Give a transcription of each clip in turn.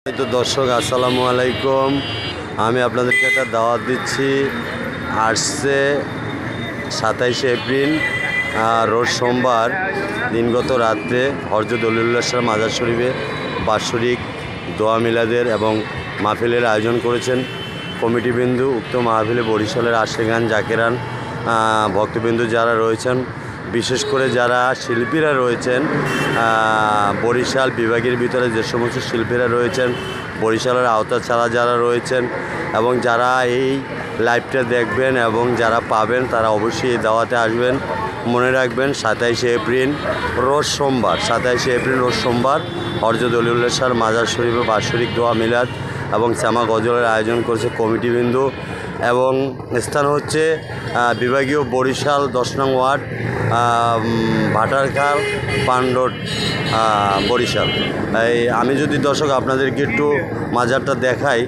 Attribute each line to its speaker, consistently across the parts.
Speaker 1: তো দর্শক আসসালামু আলাইকুম। আমি আপনাদেরকে একটা দাওয়াত দিচ্ছি। আসছে 27শে এপ্রিল রোজ সোমবার দিনগত রাত্রে হযরত অলিউল্লাহ শাহ মাজার শরীফে বাৎসরিক দোয়া মিলাদের এবং মাহফিলের আয়োজন করেছেন কমিটিবৃন্দু। উক্ত মাহফিলে বরিশালের আশেগান জাকেরান ভক্তবৃন্দু যারা রয়েছেন, বিশেষ করে যারা শিল্পীরা রয়েছেন, বরিশাল বিভাগের ভিতরে যে সমস্ত শিল্পীরা রয়েছেন, বরিশালের আওতা ছাড়া যারা রয়েছেন এবং যারা এই লাইভটা দেখবেন এবং যারা পাবেন তারা অবশ্যই এই দাওয়াতে আসবেন। মনে রাখবেন 27শে এপ্রিল রোজ সোমবার হযরত অলিউল্লাহ শাহ মাজার শরীফে বাৎসরিক দোয়া মিলাদ এবং শ্যামা গজলের আয়োজন করেছে কমিটিবৃন্দু এবং স্থান হচ্ছে বিভাগীয় বরিশাল 10 নং ওয়ার্ড, ভাটারখাল পান্ডট, বরিশাল। আমি যদি দর্শক আপনাদেরকে একটু মাজারটা দেখাই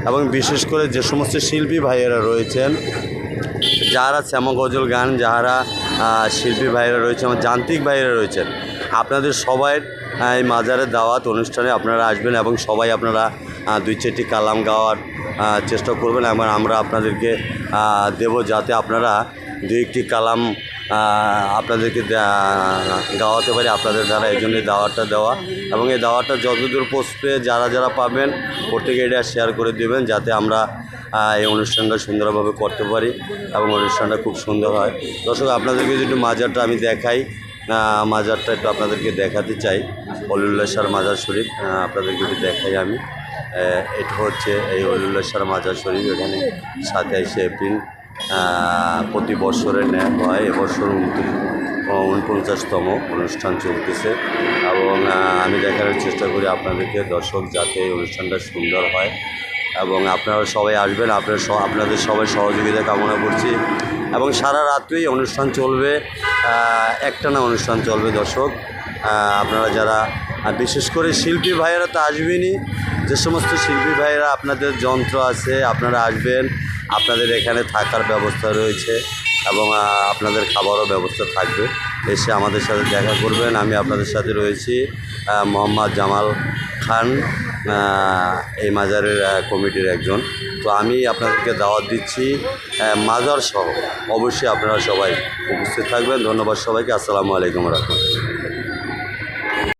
Speaker 1: এবং বিশেষ করে যে সমস্ত শিল্পী ভাইয়েরা রয়েছেন, যারা শ্যামা গজল গান, যারা শিল্পী ভাইয়েরা রয়েছেন, আমার যান্ত্রিক ভাইয়েরা রয়েছেন, আপনাদের সবাই এই মাজারের দাওয়াত অনুষ্ঠানে আপনারা আসবেন এবং সবাই আপনারা 2-4টি কালাম গাওয়ার চেষ্টা করবেন এবং আমরা আপনাদেরকে দেব, যাতে আপনারা 2-1টি কালাম আপনাদেরকে গাওয়াতে পারি আপনাদের দ্বারা। এই জন্যই দাওয়াতটা দেওয়া এবং এই দাওয়াতটা যতদূর পৌঁছবে যারা যারা পাবেন প্রত্যেকে এটা শেয়ার করে দেবেন, যাতে আমরা এই অনুষ্ঠানটা সুন্দরভাবে করতে পারি এবং অনুষ্ঠানটা খুব সুন্দর হয়। দর্শক আপনাদেরকে যদি মাজারটা আমি দেখাই, মাজারটা একটু আপনাদেরকে দেখাতে চাই, অলিউল্লাহ শাহ মাজার শরীফ আপনাদেরকে যদি দেখাই আমি। এটা হচ্ছে এই অলিউল্লাহ শাহ মাজার শরীফ। এখানে 27শে এপ্রিল প্রতি বছরের ন্যায় হয়, এবছর 49তম অনুষ্ঠান চলতেছে এবং আমি দেখানোর চেষ্টা করি আপনাদেরকে দর্শক, যাতে এই অনুষ্ঠানটা সুন্দর হয় এবং আপনারা সবাই আসবেন। আপনাদের সবাই সহযোগিতা কামনা করছি এবং সারা রাত্রি অনুষ্ঠান চলবে, একটানা অনুষ্ঠান চলবে দর্শক। আপনারা যারা বিশেষ করে শিল্পী ভাইয়েরা তো আসবেনই, যে সমস্ত শিল্পী ভাইয়েরা আপনাদের যন্ত্র আছে আপনারা আসবেন, আপনাদের এখানে থাকার ব্যবস্থা রয়েছে এবং আপনাদের খাবারও ব্যবস্থা থাকবে, এসে আমাদের সাথে দেখা করবেন। আমি আপনাদের সাথে রয়েছি মোহাম্মদ জামাল খান, এই মাজারের কমিটির একজন। তো আমি আপনাদেরকে দাওয়াত দিচ্ছি মাজার সহ, অবশ্যই আপনারা সবাই উপস্থিত থাকবেন। ধন্যবাদ সবাইকে। আসসালামু আলাইকুম রহমতুল্লাহ।